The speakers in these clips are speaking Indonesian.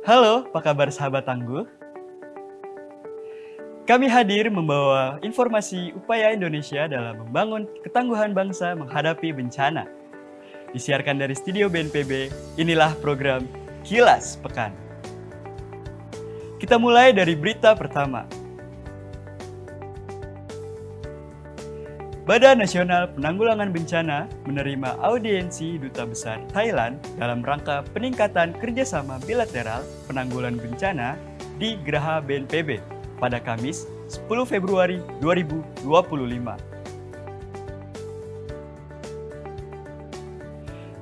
Halo, apa kabar sahabat tangguh? Kami hadir membawa informasi upaya Indonesia dalam membangun ketangguhan bangsa menghadapi bencana. Disiarkan dari studio BNPB, inilah program Kilas Pekan. Kita mulai dari berita pertama. Badan Nasional Penanggulangan Bencana menerima audiensi Duta Besar Thailand dalam rangka peningkatan kerjasama bilateral penanggulangan bencana di Geraha BNPB pada Kamis 10 Februari 2025.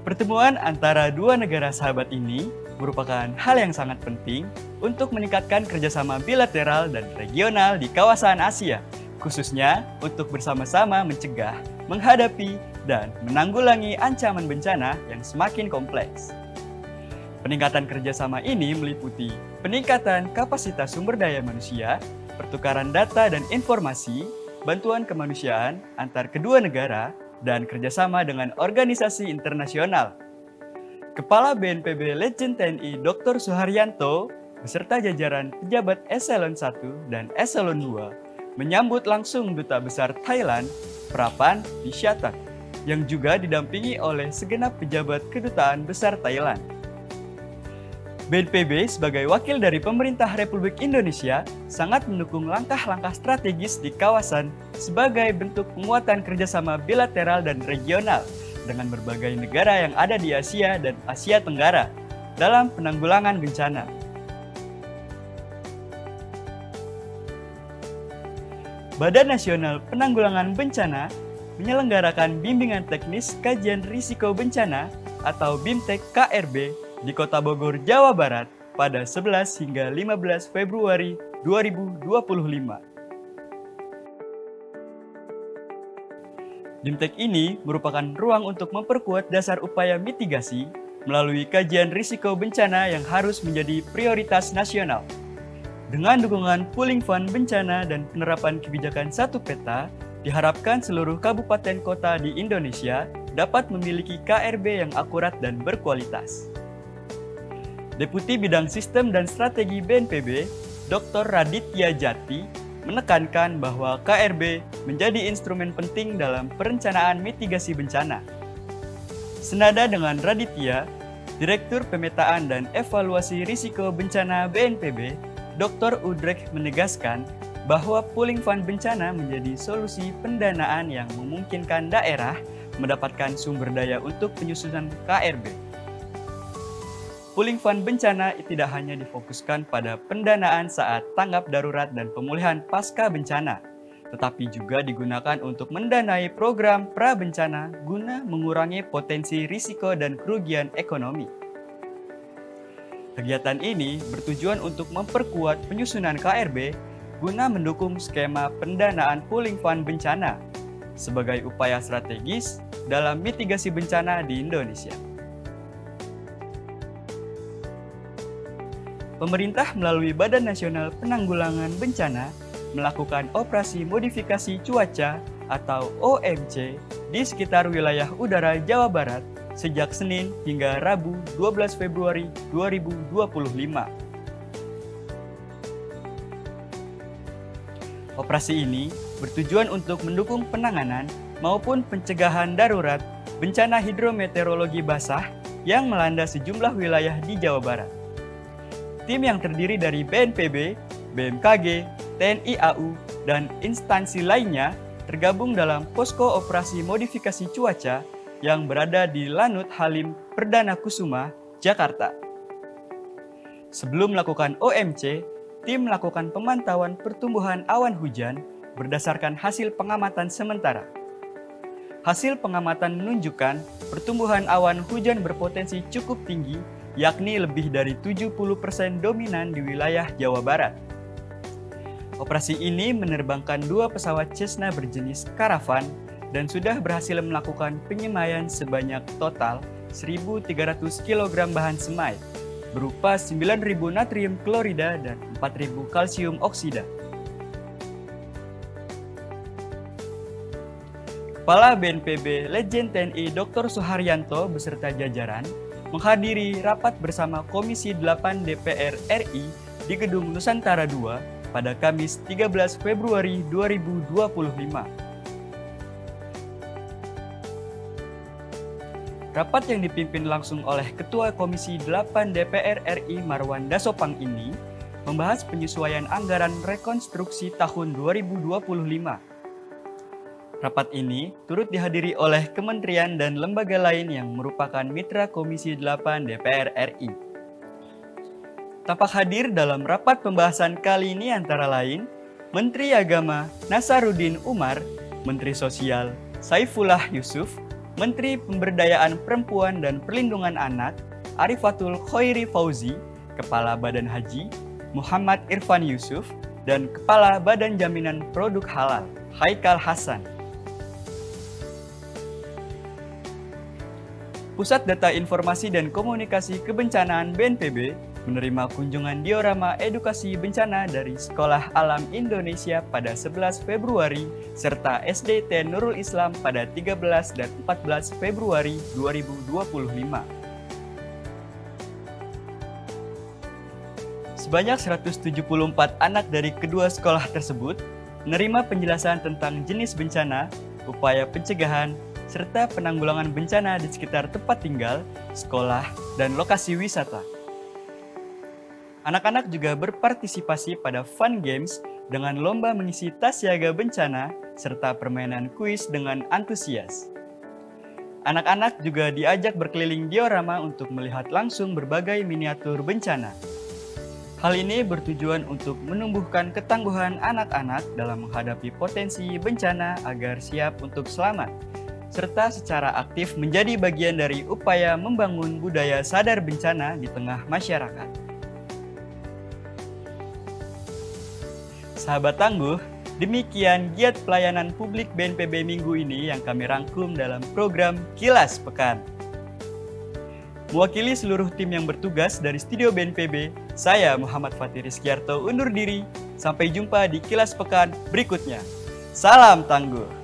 Pertemuan antara dua negara sahabat ini merupakan hal yang sangat penting untuk meningkatkan kerjasama bilateral dan regional di kawasan Asia, khususnya untuk bersama-sama mencegah, menghadapi, dan menanggulangi ancaman bencana yang semakin kompleks. Peningkatan kerjasama ini meliputi peningkatan kapasitas sumber daya manusia, pertukaran data dan informasi, bantuan kemanusiaan antar kedua negara, dan kerjasama dengan organisasi internasional. Kepala BNPB Letjen TNI Dr. Suharyanto beserta jajaran pejabat Eselon 1 dan Eselon 2 menyambut langsung Duta Besar Thailand, Prapan Vishatak, yang juga didampingi oleh segenap pejabat Kedutaan Besar Thailand. BNPB sebagai wakil dari pemerintah Republik Indonesia sangat mendukung langkah-langkah strategis di kawasan sebagai bentuk penguatan kerjasama bilateral dan regional dengan berbagai negara yang ada di Asia dan Asia Tenggara dalam penanggulangan bencana. Badan Nasional Penanggulangan Bencana menyelenggarakan bimbingan teknis kajian risiko bencana atau BIMTEK KRB di Kota Bogor, Jawa Barat pada 11 hingga 15 Februari 2025. BIMTEK ini merupakan ruang untuk memperkuat dasar upaya mitigasi melalui kajian risiko bencana yang harus menjadi prioritas nasional. Dengan dukungan pooling fund bencana dan penerapan kebijakan satu peta, diharapkan seluruh kabupaten kota di Indonesia dapat memiliki KRB yang akurat dan berkualitas. Deputi Bidang Sistem dan Strategi BNPB, Dr. Raditya Jati, menekankan bahwa KRB menjadi instrumen penting dalam perencanaan mitigasi bencana. Senada dengan Raditya, Direktur Pemetaan dan Evaluasi Risiko Bencana BNPB, Dr. Udrek menegaskan bahwa pooling fund bencana menjadi solusi pendanaan yang memungkinkan daerah mendapatkan sumber daya untuk penyusunan KRB. Pooling fund bencana tidak hanya difokuskan pada pendanaan saat tanggap darurat dan pemulihan pasca bencana, tetapi juga digunakan untuk mendanai program pra-bencana guna mengurangi potensi risiko dan kerugian ekonomi. Kegiatan ini bertujuan untuk memperkuat penyusunan KRB guna mendukung skema pendanaan pooling fund bencana sebagai upaya strategis dalam mitigasi bencana di Indonesia. Pemerintah melalui Badan Nasional Penanggulangan Bencana melakukan operasi modifikasi cuaca atau OMC di sekitar wilayah udara Jawa Barat sejak Senin hingga Rabu 12 Februari 2025. Operasi ini bertujuan untuk mendukung penanganan maupun pencegahan darurat bencana hidrometeorologi basah yang melanda sejumlah wilayah di Jawa Barat. Tim yang terdiri dari BNPB, BMKG, TNI AU, dan instansi lainnya tergabung dalam Posko Operasi Modifikasi Cuaca yang berada di Lanut Halim Perdana Kusuma, Jakarta. Sebelum melakukan OMC, tim melakukan pemantauan pertumbuhan awan hujan berdasarkan hasil pengamatan sementara. Hasil pengamatan menunjukkan pertumbuhan awan hujan berpotensi cukup tinggi, yakni lebih dari 70% dominan di wilayah Jawa Barat. Operasi ini menerbangkan 2 pesawat Cessna berjenis Caravan dan sudah berhasil melakukan penyemaian sebanyak total 1.300 kg bahan semai, berupa 9.000 natrium klorida dan 4.000 kalsium oksida. Kepala BNPB Letjen TNI Dr. Suharyanto beserta jajaran menghadiri rapat bersama Komisi 8 DPR RI di Gedung Nusantara II pada Kamis 13 Februari 2025. Rapat yang dipimpin langsung oleh Ketua Komisi 8 DPR RI Marwan Dasopang ini membahas penyesuaian anggaran rekonstruksi tahun 2025. Rapat ini turut dihadiri oleh kementerian dan lembaga lain yang merupakan mitra Komisi 8 DPR RI. Tampak hadir dalam rapat pembahasan kali ini antara lain Menteri Agama Nasaruddin Umar, Menteri Sosial Saifullah Yusuf, Menteri Pemberdayaan Perempuan dan Perlindungan Anak Arifatul Khoiri Fauzi, Kepala Badan Haji Muhammad Irfan Yusuf, dan Kepala Badan Jaminan Produk Halal Haikal Hasan. Pusat Data Informasi dan Komunikasi Kebencanaan BNPB menerima kunjungan diorama edukasi bencana dari Sekolah Alam Indonesia pada 11 Februari serta SDT Nurul Islam pada 13 dan 14 Februari 2025. Sebanyak 174 anak dari kedua sekolah tersebut menerima penjelasan tentang jenis bencana, upaya pencegahan, serta penanggulangan bencana di sekitar tempat tinggal, sekolah, dan lokasi wisata. Anak-anak juga berpartisipasi pada fun games dengan lomba mengisi tas siaga bencana serta permainan kuis dengan antusias. Anak-anak juga diajak berkeliling diorama untuk melihat langsung berbagai miniatur bencana. Hal ini bertujuan untuk menumbuhkan ketangguhan anak-anak dalam menghadapi potensi bencana agar siap untuk selamat, serta secara aktif menjadi bagian dari upaya membangun budaya sadar bencana di tengah masyarakat. Sahabat tangguh, demikian giat pelayanan publik BNPB minggu ini yang kami rangkum dalam program Kilas Pekan. Mewakili seluruh tim yang bertugas dari studio BNPB, saya Muhammad Fatih Rizkyarto undur diri. Sampai jumpa di Kilas Pekan berikutnya. Salam tangguh!